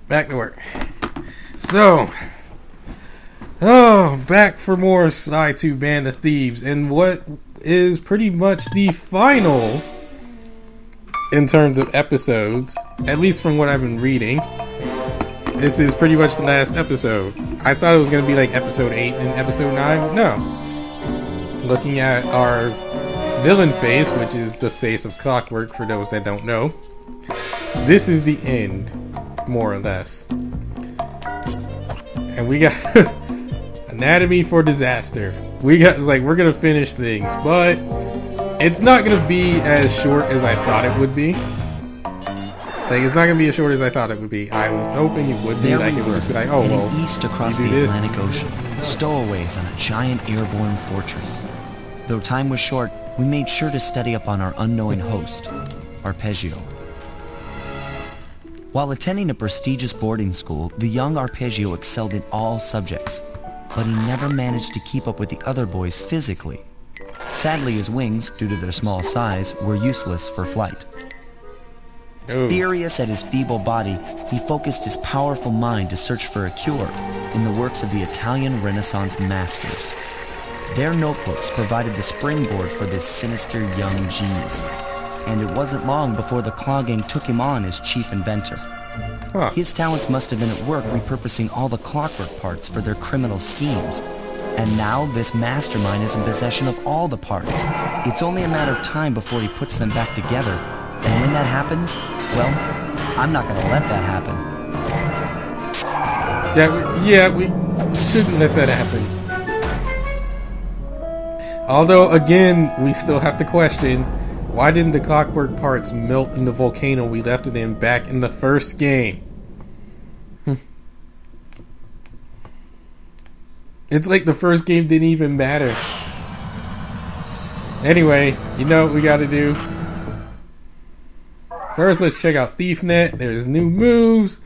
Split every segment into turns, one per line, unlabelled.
Back to work. So, back for more Sly 2 Band of Thieves, and what is pretty much the final in terms of episodes, at least from what I've been reading. This is pretty much the last episode. I thought it was going to be like episode 8 and episode 9. No. Looking at our villain face, which is the face of Clockwork for those that don't know, this is the end, more or less. And we got Anatomy for Disaster. We're gonna finish things, but it's not gonna be as short as I thought it would be. Like, it's not gonna be as short as I thought it would be. I was hoping it would be.
There
like,
we
it would
were,
just be like, oh well,
east across the Atlantic Ocean, stowaways on a giant airborne fortress. Though time was short, we made sure to study up on our unknowing host, Arpeggio. While attending a prestigious boarding school, the young Arpeggio excelled in all subjects, but he never managed to keep up with the other boys physically. Sadly, his wings, due to their small size, were useless for flight.
Ooh.
Furious at his feeble body, he focused his powerful mind to search for a cure in the works of the Italian Renaissance masters. Their notebooks provided the springboard for this sinister young genius, and it wasn't long before the Claw Gang took him on as chief inventor.
Huh.
His talents must have been at work repurposing all the clockwork parts for their criminal schemes. And now this mastermind is in possession of all the parts. It's only a matter of time before he puts them back together. And when that happens, well, I'm not going to let that happen.
Yeah, we shouldn't let that happen. Although, again, we still have to question, why didn't the clockwork parts melt in the volcano we left it in back in the first game? It's like the first game didn't even matter. Anyway, you know what we gotta do? First, let's check out ThiefNet. There's new moves.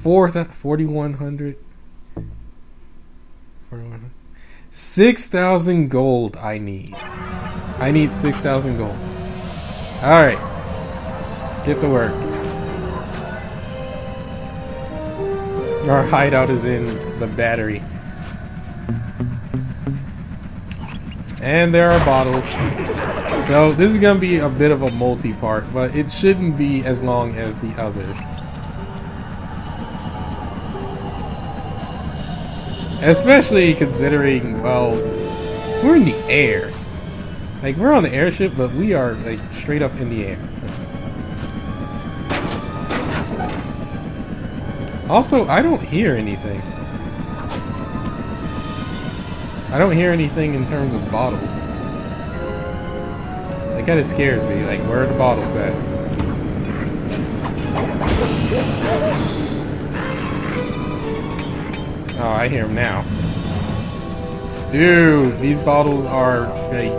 4,100. 6,000 gold I need. I need 6,000 gold. Alright. Get to work. Our hideout is in the battery. And there are bottles. So this is going to be a bit of a multi-part, but it shouldn't be as long as the others. Especially considering, well, we're in the air. Like, we're on the airship, but we are, like, straight up in the air. Also, I don't hear anything. I don't hear anything in terms of bottles. That kind of scares me. Like, where are the bottles at? Oh, I hear them now. Dude, these bottles are, like,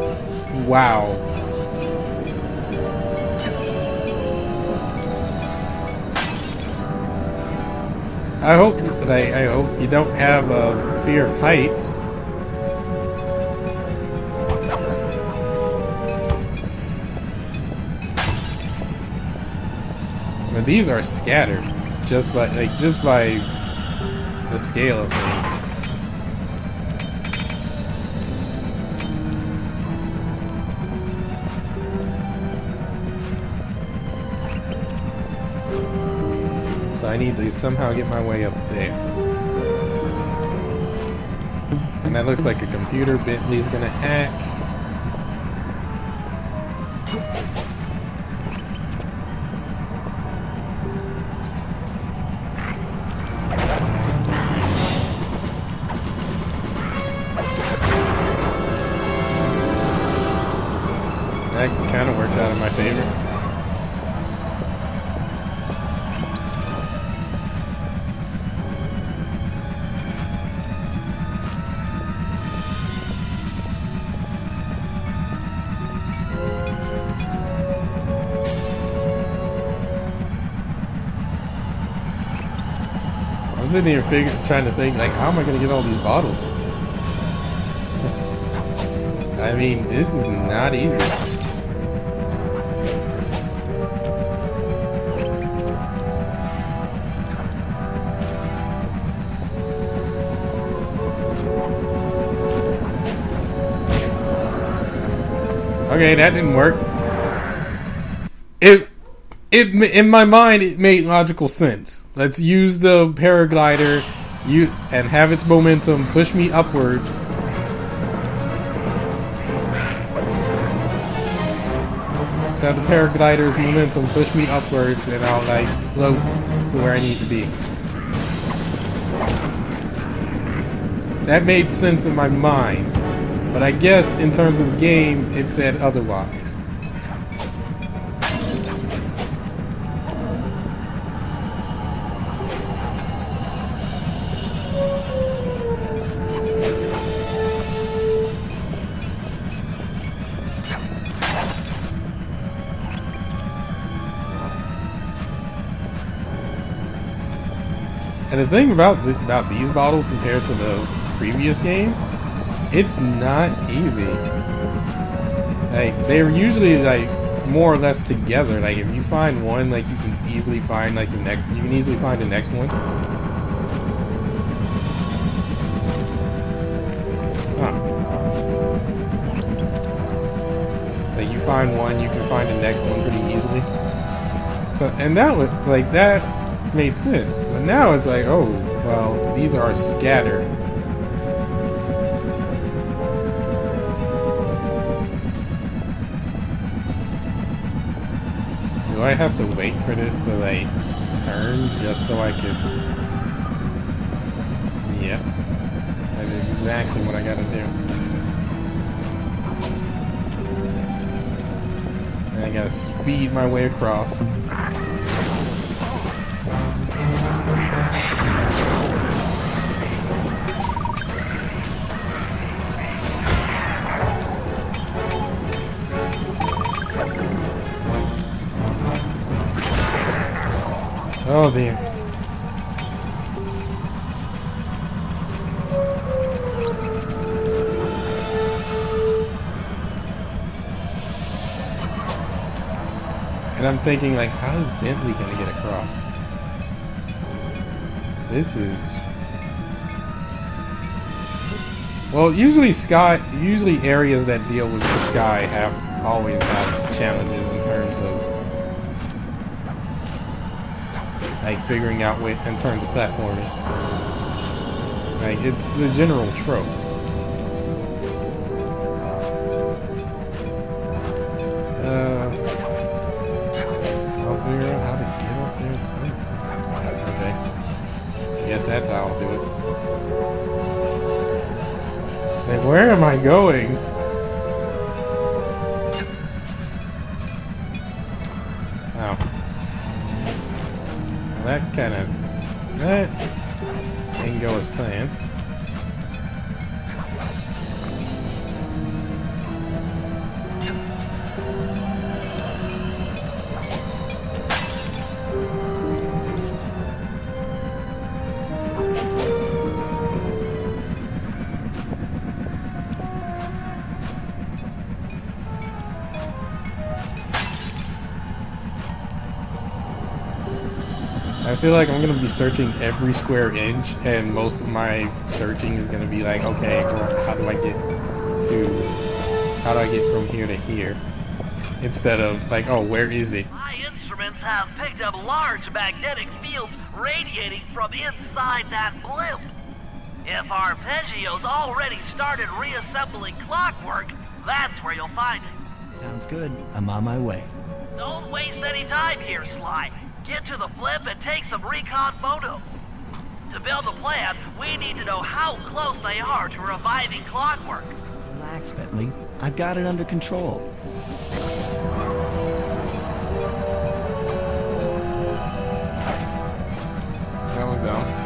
wow. I hope you don't have a fear of heights. But these are scattered just by the scale of things. So I need to somehow get my way up there. And that looks like a computer Bentley's gonna hack. That kind of worked out in my favor. I was sitting here trying to think, like, how am I going to get all these bottles? I mean, this is not easy. Okay, that didn't work. It in my mind it made logical sense. Let's use the paraglider and have its momentum push me upwards. So have the paraglider's momentum push me upwards and I'll like float to where I need to be. That made sense in my mind. But I guess in terms of the game, it said otherwise. And the thing about these battles compared to the previous game, it's not easy. Like, they're usually like more or less together. Like, if you find one, like you can easily find like the next. You can easily find the next one. Huh. Like, you find one, you can find the next one pretty easily. So, and that was like that made sense. But now it's like, oh, well, these are scattered. Do I have to wait for this to like turn just so I could? Yep. That's exactly what I gotta do. And I gotta speed my way across. Oh dear. And I'm thinking, like, how is Bentley gonna get across? This is... Well, usually areas that deal with the sky always have challenges in terms of like figuring out what in terms of platforming. Like, it's the general trope. I'll figure out how to get up there at some point. Okay. I guess that's how I'll do it. Like, where am I going? Oh. That didn't go as planned. I feel like I'm going to be searching every square inch, and most of my searching is going to be like, okay, well, how do I get from here to here? Instead of like, oh, where is it?
My instruments have picked up large magnetic fields radiating from inside that blimp. If Arpeggio's already started reassembling Clockwork, that's where you'll find it.
Sounds good. I'm on my way.
Don't waste any time here, Sly. Get to the flip and take some recon photos. To build a plan, we need to know how close they are to reviving Clockwork.
Relax, Bentley. I've got it under control.
That was dumb.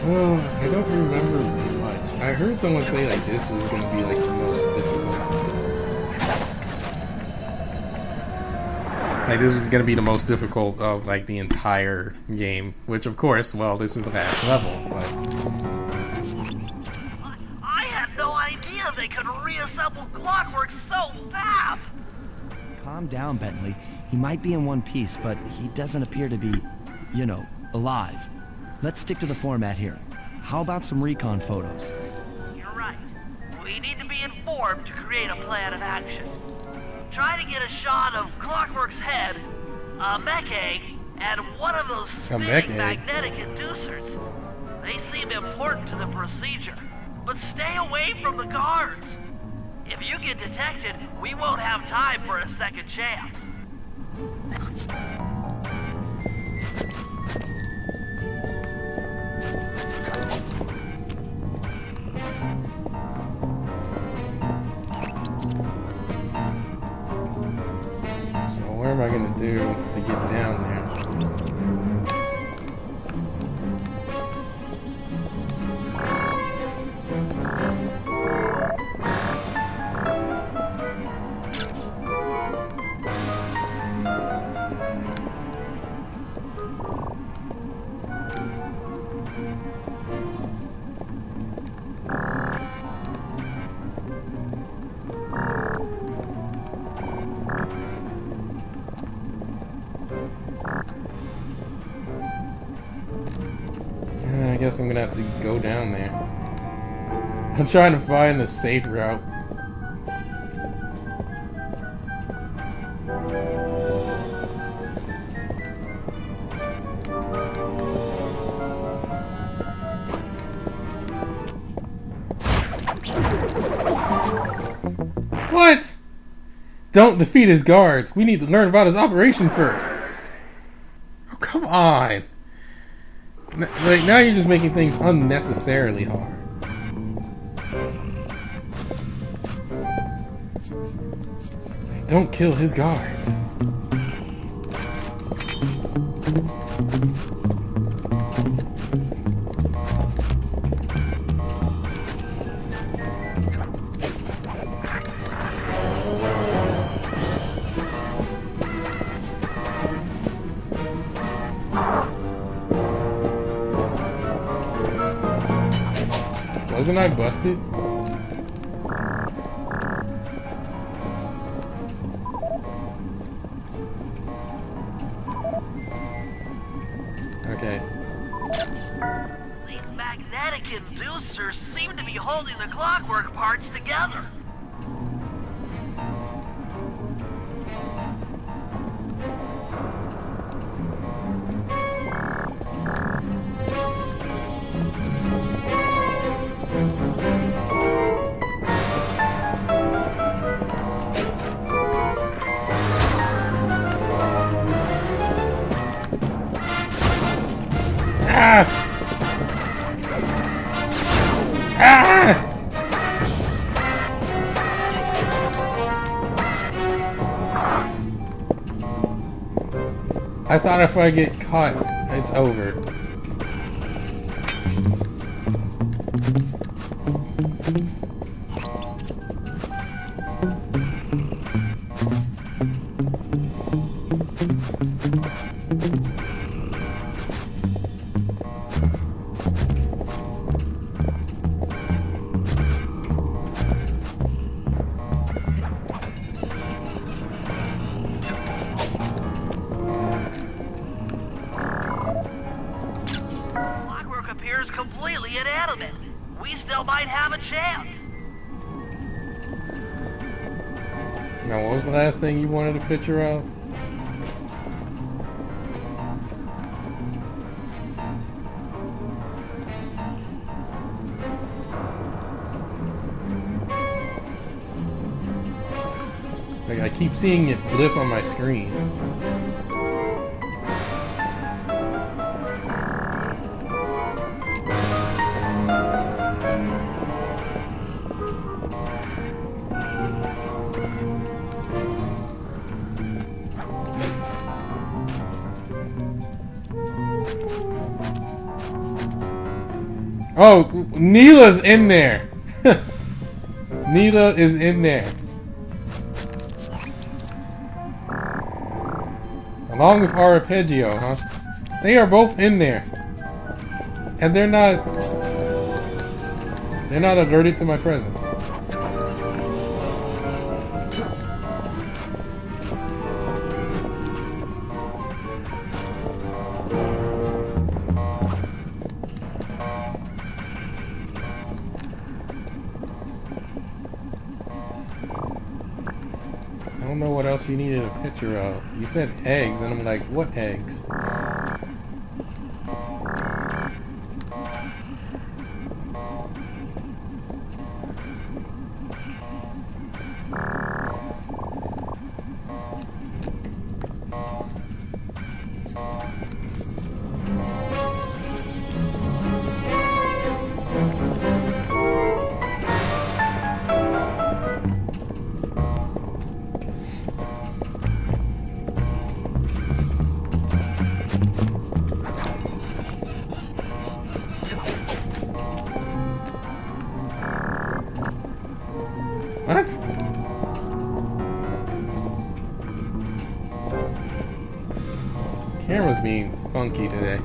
Oh, I don't remember much. I heard someone say like this was going to be like the most difficult. Like, this was gonna be the most difficult of, like, the entire game. Which, of course, well, this is the last level, but...
I had no idea they could reassemble Clockwork so fast!
Calm down, Bentley. He might be in one piece, but he doesn't appear to be, you know, alive. Let's stick to the format here. How about some recon photos?
You're right. We need to be informed to create a plan of action. Try to get a shot of Clockwork's head, a mech egg, and one of those spinning magnetic inducers. They seem important to the procedure, but stay away from the guards. If you get detected, we won't have time for a second chance.
So what am I gonna do to get down there? I guess I'm gonna have to go down there. I'm trying to find the safe route. What? Don't defeat his guards. We need to learn about his operation first. Oh, come on. Like, now you're just making things unnecessarily hard. Like, don't kill his guards. Wasn't I busted? Okay.
These magnetic inducers seem to be holding the Clockwork parts together.
Ah! Ah! I thought if I get caught, it's over.
Clockwork appears completely inanimate. We still might have a chance.
Now, what was the last thing you wanted a picture of? Like, I keep seeing it blip on my screen. Oh, Neela's in there. Neela is in there. Along with Arpeggio, huh? They are both in there. And they're not alerted to my presence. I don't know what else you needed a picture of. You said eggs, and I'm like, what eggs? What? Camera's being funky today.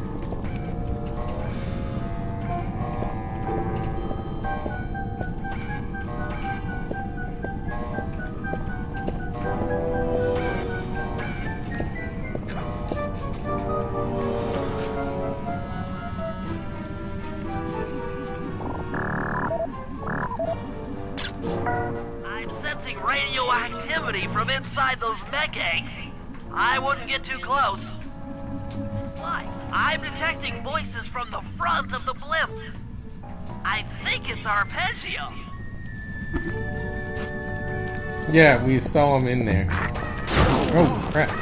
Radioactivity from inside those mech eggs. I wouldn't get too close. Why? I'm detecting voices from the front of the blimp. I think it's Arpeggio.
Yeah, we saw him in there. Oh, crap.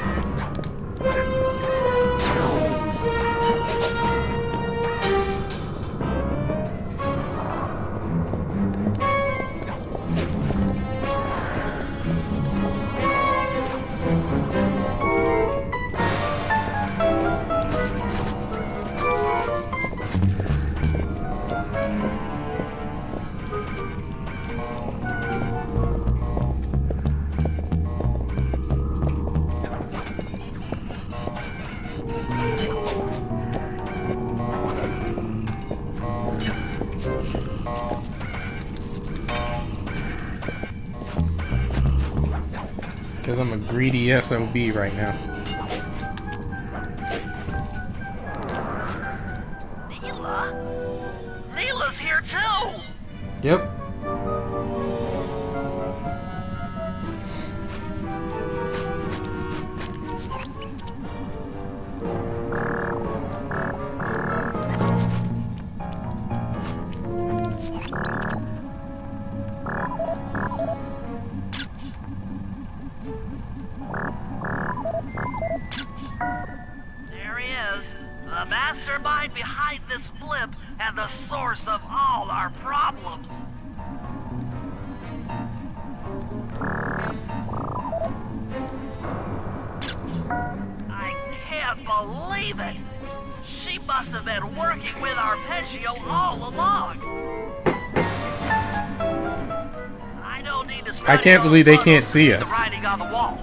Because I'm a greedy SOB right now.
Neela's here too!
Yep.
There he is, the mastermind behind this blimp and the source of all our problems. I can't believe it! She must have been working with Arpeggio all along. I don't need to study
I can't believe they can't see
the
us.
writing on the wall.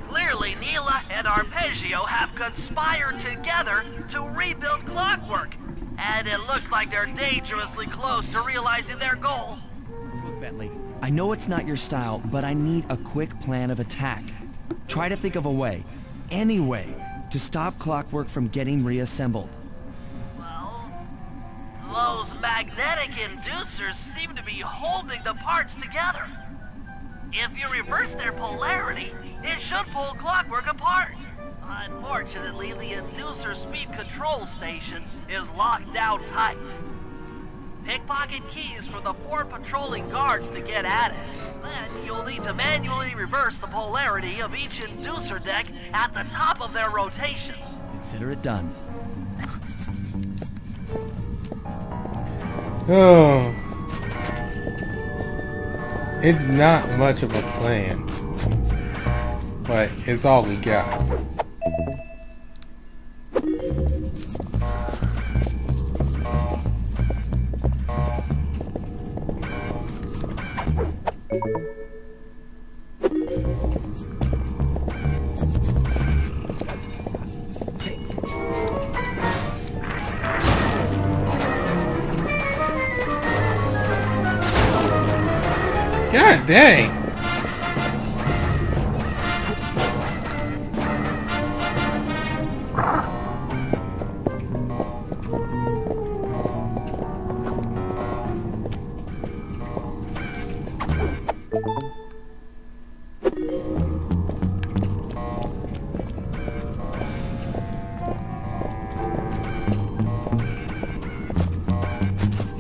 Clearly, Neela and Arpeggio have conspired together to rebuild Clockwork. And it looks like they're dangerously close to realizing their goal.
Look, Bentley, I know it's not your style, but I need a quick plan of attack. Try to think of a way, any way, to stop Clockwork from getting reassembled.
Well, those magnetic inducers seem to be holding the parts together. If you reverse their polarity, it should pull Clockwork apart. Unfortunately, the inducer speed control station is locked down tight. Pickpocket keys for the 4 patrolling guards to get at it. Then you'll need to manually reverse the polarity of each inducer deck at the top of their rotation.
Consider it done.
Oh. It's not much of a plan. But it's all we got. God dang!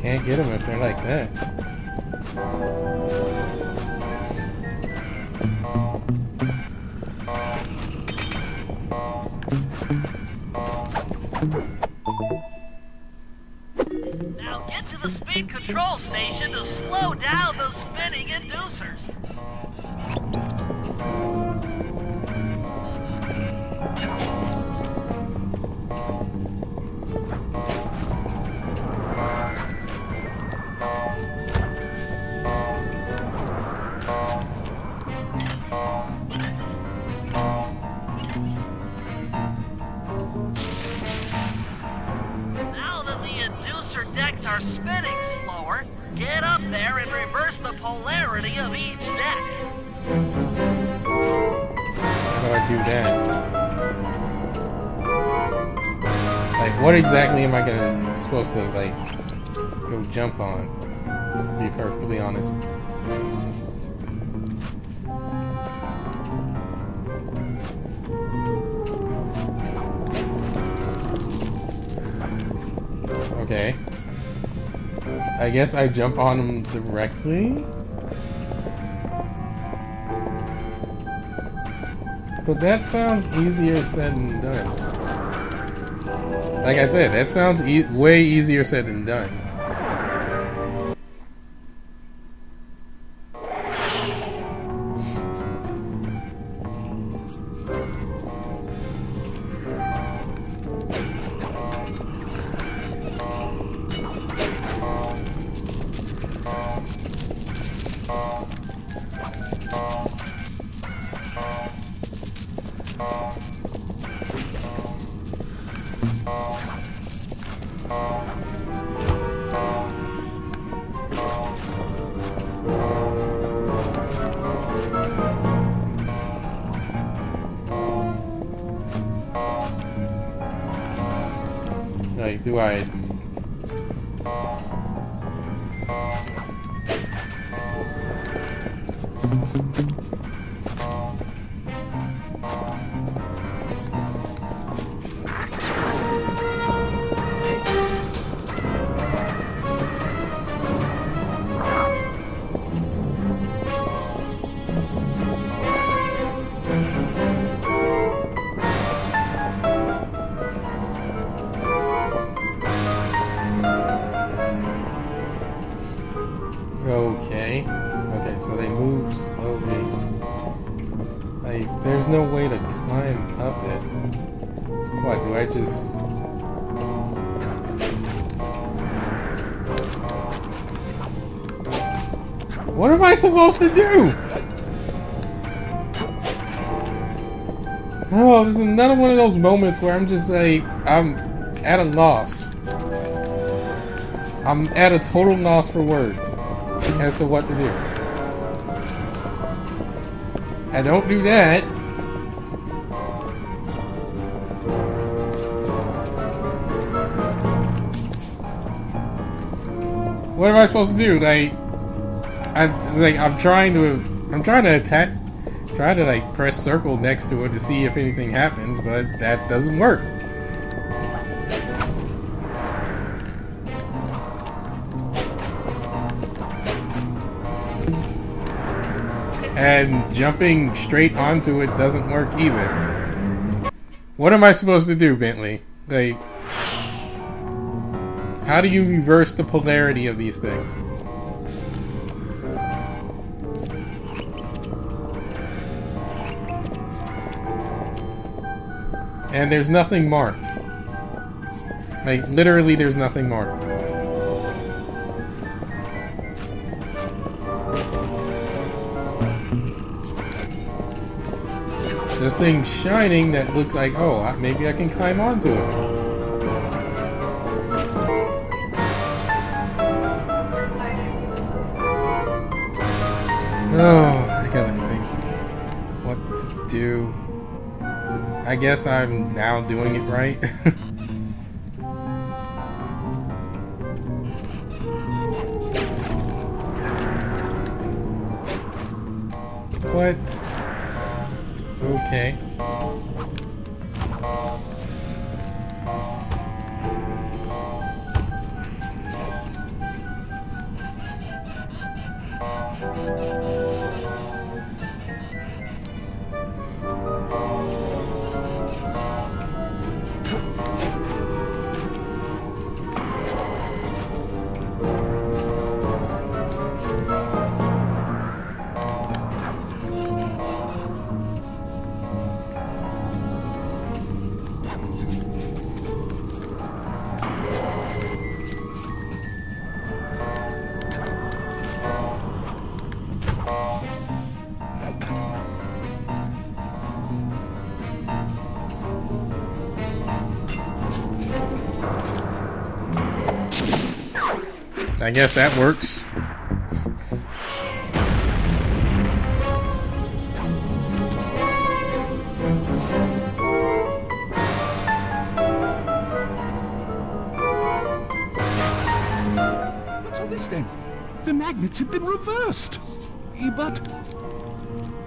Can't get them if they're like that.
Now get to the speed control station to slow down the spinning inducers. Now that the inducer decks are spinning slower, get up there and reverse the polarity of each deck.
How do I do that? Like, what exactly am I supposed to, like, go jump on? To be perfectly honest. Okay. I guess I jump on them directly? But that sounds easier said than done. Like I said, that sounds way easier said than done. Like, do I... Okay. Okay, so they move slowly. Like, there's no way to climb up it. What, do I just... What am I supposed to do? Oh, this is another one of those moments where I'm just like, I'm at a loss. I'm at a total loss for words as to what to do. I don't do that. What am I supposed to do? I'm trying to attack, try to like press circle next to it to see if anything happens, but that doesn't work. And jumping straight onto it doesn't work either. What am I supposed to do, Bentley? Like, how do you reverse the polarity of these things? And there's nothing marked. Like, literally there's nothing marked. This thing shining that looked like, oh, maybe I can climb onto it. Oh, I gotta think what to do. I guess I'm now doing it right. What? Okay. I guess that works.
What's all this then? The magnets have been reversed. But,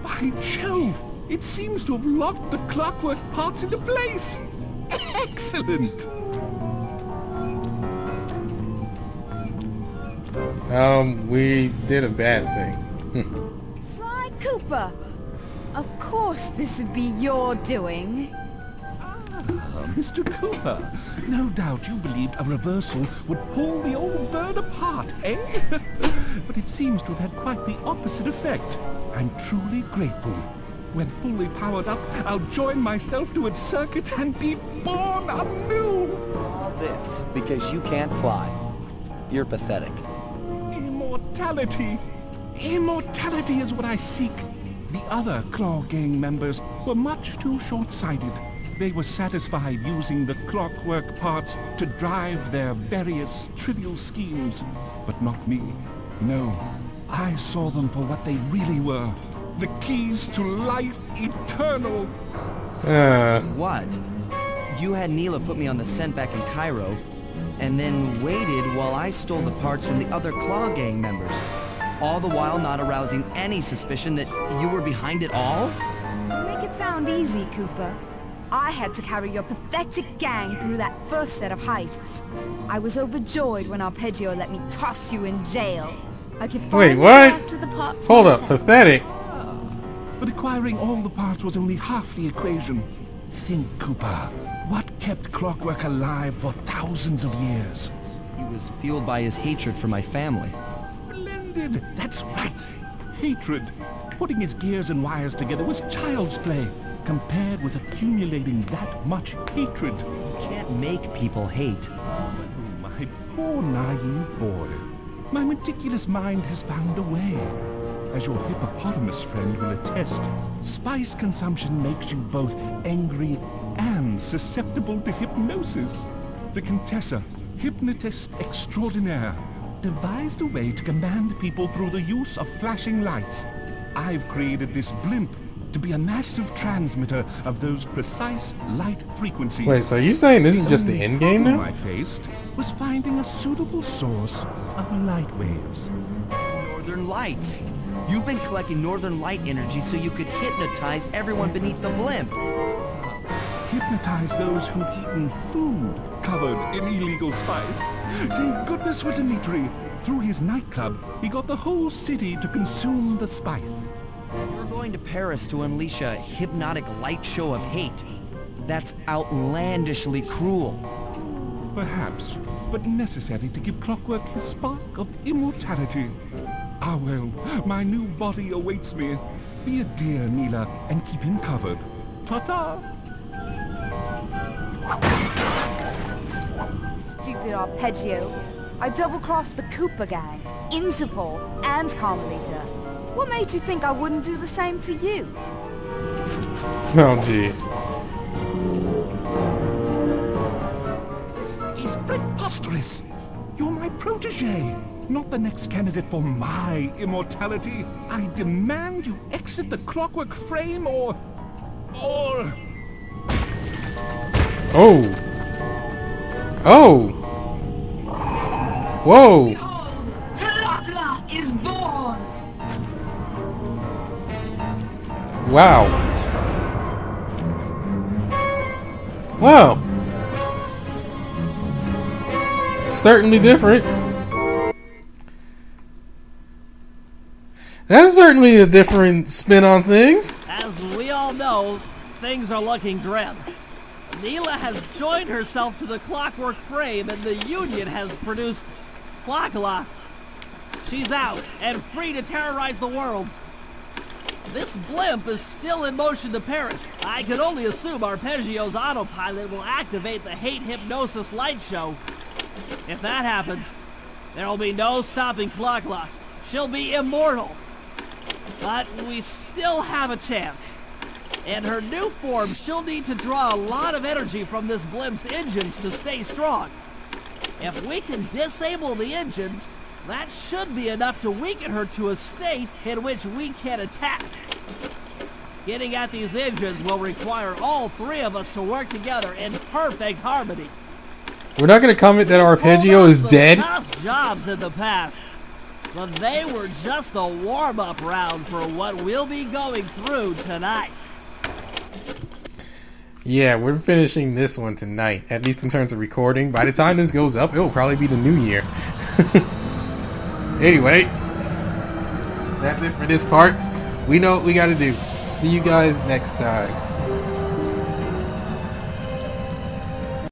by Jove, it seems to have locked the clockwork parts into place. Excellent.
We did a bad thing.
Sly Cooper! Of course this would be your doing.
Mr. Cooper, no doubt you believed a reversal would pull the old bird apart, eh? But it seems to have had quite the opposite effect. I'm truly grateful. When fully powered up, I'll join myself to its circuit and be born anew!
All this because you can't fly. You're pathetic.
Immortality! Immortality is what I seek. The other Claw Gang members were much too short-sighted. They were satisfied using the clockwork parts to drive their various trivial schemes. But not me. No, I saw them for what they really were. The keys to life eternal.
What? You had Neela put me on the scent back in Cairo, and then waited while I stole the parts from the other Claw Gang members, all the while not arousing any suspicion that you were behind it all?
Make it sound easy, Cooper. I had to carry your pathetic gang through that first set of heists. I was overjoyed when Arpeggio let me toss you in jail. I could
Wait,
finally
what?
go after the parts
Hold up,
myself.
pathetic.
But acquiring all the parts was only half the equation. Think, Cooper. What kept Clockwork alive for thousands of years?
He was fueled by his hatred for my family.
Splendid! That's right! Hatred. Putting his gears and wires together was child's play, compared with accumulating that much hatred.
You can't make people hate.
Oh, my poor naive boy. My meticulous mind has found a way. As your hippopotamus friend will attest, spice consumption makes you both angry and susceptible to hypnosis. The Contessa, hypnotist extraordinaire, devised a way to command people through the use of flashing lights. I've created this blimp to be a massive transmitter of those precise light frequencies.
Wait, so you're saying this is just the
only
end game
problem
now?
I faced was finding a suitable source of light waves.
Northern Lights. You've been collecting Northern Light energy so you could hypnotize everyone beneath the blimp.
Hypnotize those who'd eaten food covered in illegal spice. Thank goodness for Dimitri. Through his nightclub, he got the whole city to consume the spice.
You're going to Paris to unleash a hypnotic light show of hate. That's outlandishly cruel.
Perhaps, but necessary to give Clockwork his spark of immortality. Ah well, my new body awaits me. Be a dear, Neela, and keep him covered. Ta-ta!
Stupid Arpeggio. I double-crossed the Cooper gang, Interpol, and Carmelita. What made you think I wouldn't do the same to you?
Oh, jeez.
This is preposterous. You're my protege. not the next candidate for my immortality. I demand you exit the clockwork frame or...
Oh! Whoa!
Behold, Kalakla is born!
Wow. Wow. Certainly different. That's certainly a different spin on things.
As we all know, things are looking grim. Neela has joined herself to the clockwork frame, and the Union has produced Klakla. She's out and free to terrorize the world. This blimp is still in motion to Paris. I can only assume Arpeggio's autopilot will activate the Hate Hypnosis light show. If that happens, there will be no stopping Klakla. She'll be immortal. But we still have a chance. In her new form, she'll need to draw a lot of energy from this blimp's engines to stay strong. If we can disable the engines, that should be enough to weaken her to a state in which we can attack. Getting at these engines will require all three of us to work together in perfect harmony.
We're not going to comment that Arpeggio is dead.
Tough jobs in the past, but they were just the warm-up round for what we'll be going through tonight.
Yeah, we're finishing this one tonight, at least in terms of recording. By the time this goes up, it'll probably be the new year. Anyway, that's it for this part. We know what we got to do. See you guys next time.